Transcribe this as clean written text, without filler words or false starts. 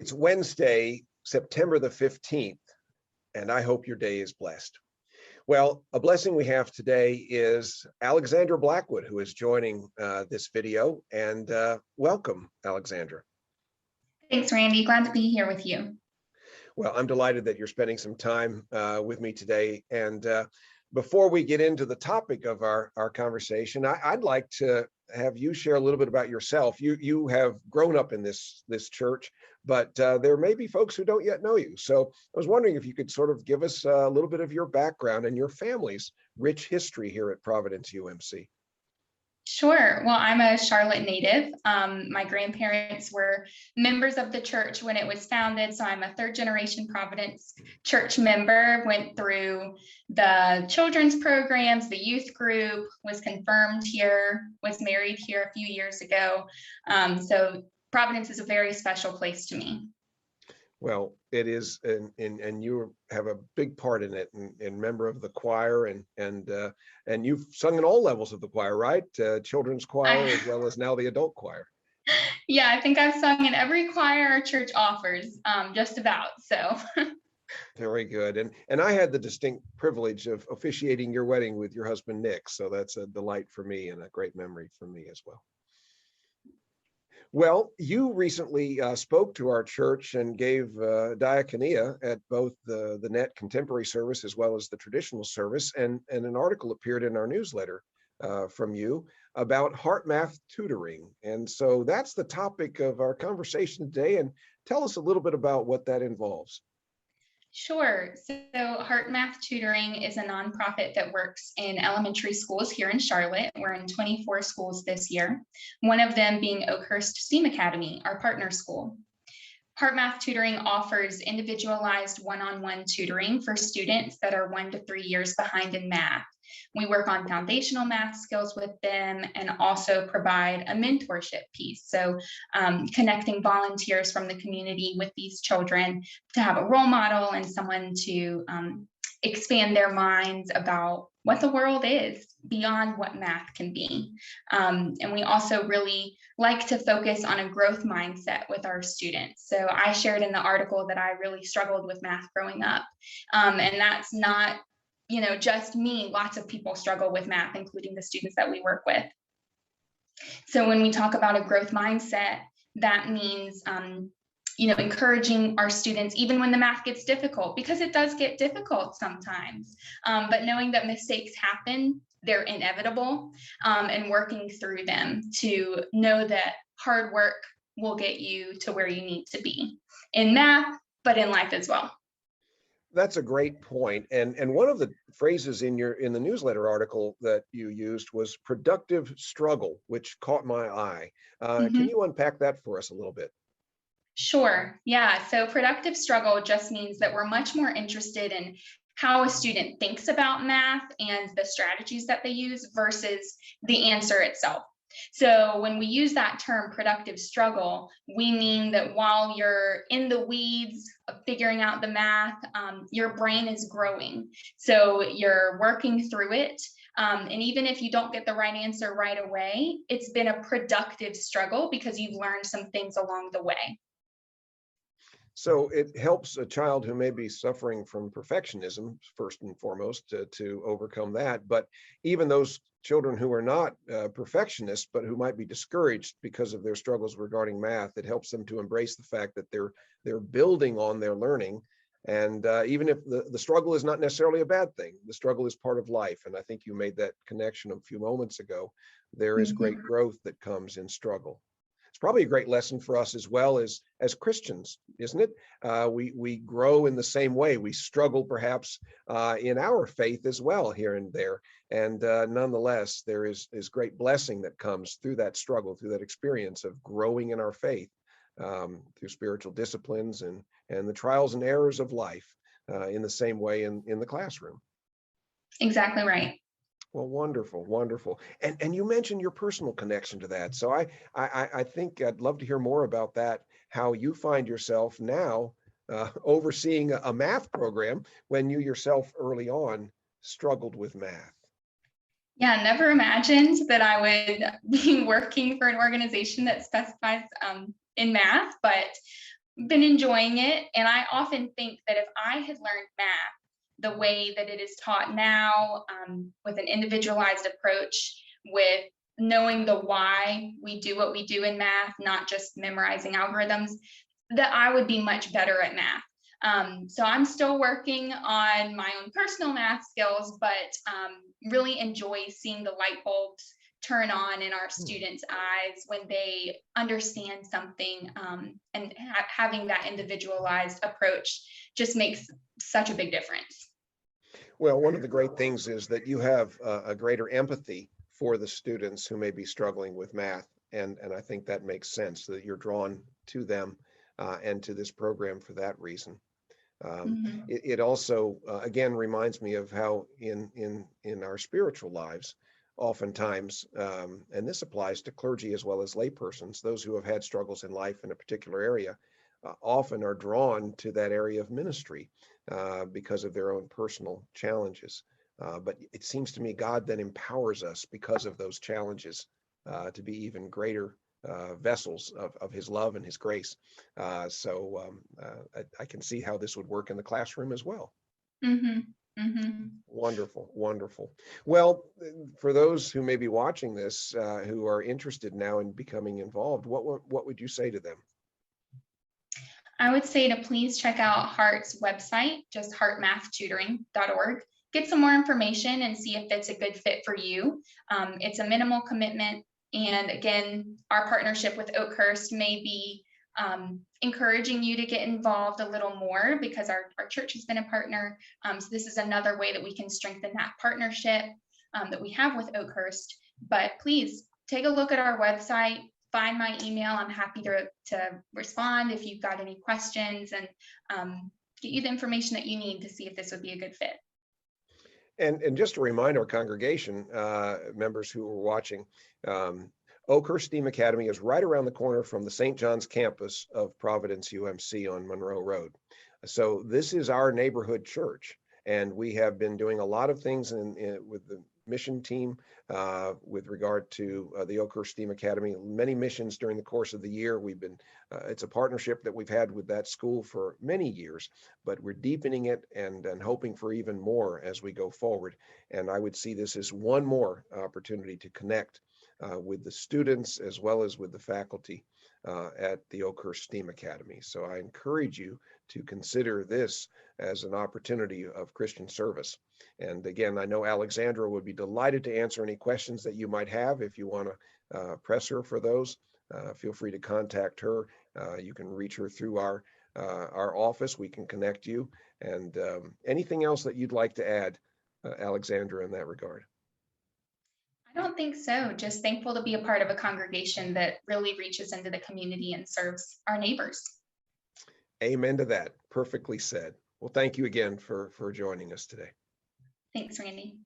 It's Wednesday, September the 15th, and I hope your day is blessed. Well, a blessing we have today is Alexandra Blackwood, who is joining this video, and welcome, Alexandra. Thanks, Randy. Glad to be here with you. Well, I'm delighted that you're spending some time with me today. And before we get into the topic of our conversation, I'd like to have you share a little bit about yourself. You have grown up in this church, but there may be folks who don't yet know you. So I was wondering if you could sort of give us a little bit of your background and your family's rich history here at Providence UMC. Sure. Well, I'm a Charlotte native. My grandparents were members of the church when it was founded. So I'm a third generation Providence church member, went through the children's programs, the youth group, was confirmed here, was married here a few years ago. So Providence is a very special place to me. Well, it is, and you have a big part in it, and member of the choir, and you've sung in all levels of the choir, right? Children's choir as well as now the adult choir. Yeah, I think I've sung in every choir our church offers, just about. So. Very good, and I had the distinct privilege of officiating your wedding with your husband Nick, so that's a delight for me and a great memory for me as well. Well, you recently spoke to our church and gave diaconia at both the net contemporary service as well as the traditional service, and an article appeared in our newsletter from you about heart math tutoring. And so that's the topic of our conversation today. And tell us a little bit about what that involves. Sure. So Heart Math Tutoring is a nonprofit that works in elementary schools here in Charlotte. We're in 24 schools this year, one of them being Oakhurst STEAM Academy, our partner school. Heart Math Tutoring offers individualized one-on-one tutoring for students that are 1 to 3 years behind in math. We work on foundational math skills with them and also provide a mentorship piece. So connecting volunteers from the community with these children to have a role model and someone to expand their minds about what the world is beyond what math can be. And we also really like to focus on a growth mindset with our students. So I shared in the article that I really struggled with math growing up. And that's not, just me. Lots of people struggle with math, including the students that we work with. So when we talk about a growth mindset, that means encouraging our students, even when the math gets difficult, because it does get difficult sometimes, but knowing that mistakes happen, they're inevitable, and working through them to know that hard work will get you to where you need to be in math, but in life as well. That's a great point. And one of the phrases in the newsletter article that you used was productive struggle, which caught my eye. Can you unpack that for us a little bit? Sure. Yeah. So productive struggle just means that we're much more interested in how a student thinks about math and the strategies that they use versus the answer itself. So when we use that term productive struggle, we mean that while you're in the weeds of figuring out the math, your brain is growing. So you're working through it. And even if you don't get the right answer right away, it's been a productive struggle because you've learned some things along the way. So it helps a child who may be suffering from perfectionism, first and foremost, to overcome that. But even those children who are not perfectionists, but who might be discouraged because of their struggles regarding math, it helps them to embrace the fact that they're building on their learning. And even if the struggle is not necessarily a bad thing, the struggle is part of life. And I think you made that connection a few moments ago. There is great growth that comes in struggle. It's probably a great lesson for us as well as Christians, isn't it? We grow in the same way. We struggle perhaps in our faith as well here and there. And nonetheless, there is great blessing that comes through that struggle, through that experience of growing in our faith, through spiritual disciplines and the trials and errors of life in the same way in the classroom. Exactly right. Well, wonderful, wonderful. And you mentioned your personal connection to that. So I think I'd love to hear more about that, how you find yourself now overseeing a math program when you yourself early on struggled with math. Yeah, never imagined that I would be working for an organization that specifies in math, but been enjoying it. And I often think that if I had learned math the way that it is taught now, with an individualized approach, with knowing the why we do what we do in math, not just memorizing algorithms, that I would be much better at math. So I'm still working on my own personal math skills, but really enjoy seeing the light bulbs turn on in our Hmm. students' eyes when they understand something, and having that individualized approach just makes such a big difference. Well, one of the great things is that you have a greater empathy for the students who may be struggling with math. And I think that makes sense that you're drawn to them and to this program for that reason. Mhm. It also, again, reminds me of how in our spiritual lives, oftentimes, and this applies to clergy as well as laypersons, those who have had struggles in life in a particular area, often are drawn to that area of ministry because of their own personal challenges. But it seems to me God then empowers us because of those challenges to be even greater vessels of his love and his grace. I can see how this would work in the classroom as well. Mhm. Mhm. Wonderful, wonderful. Well, for those who may be watching this, who are interested now in becoming involved, what would you say to them? I would say to please check out Heart's website, just heartmathtutoring.org. Get some more information and see if it's a good fit for you. It's a minimal commitment. And again, our partnership with Oakhurst may be encouraging you to get involved a little more because our church has been a partner. So this is another way that we can strengthen that partnership that we have with Oakhurst. But please take a look at our website, find my email. I'm happy to respond if you've got any questions, and get you the information that you need to see if this would be a good fit. And just to remind our congregation members who are watching, um, Oakhurst STEAM Academy is right around the corner from the St. John's campus of Providence UMC on Monroe Road. So this is our neighborhood church, and we have been doing a lot of things with the mission team with regard to the Oakhurst STEAM Academy. Many missions during the course of the year. It's a partnership that we've had with that school for many years, but we're deepening it and hoping for even more as we go forward. And I would see this as one more opportunity to connect with the students as well as with the faculty at the Oakhurst STEAM Academy. So I encourage you to consider this as an opportunity of Christian service. And again, I know Alexandra would be delighted to answer any questions that you might have. If you want to press her for those, feel free to contact her. You can reach her through our office. We can connect you. And anything else that you'd like to add, Alexandra, in that regard? I don't think so. Just thankful to be a part of a congregation that really reaches into the community and serves our neighbors. Amen to that. Perfectly said. Well, thank you again for joining us today. Thanks, Randy.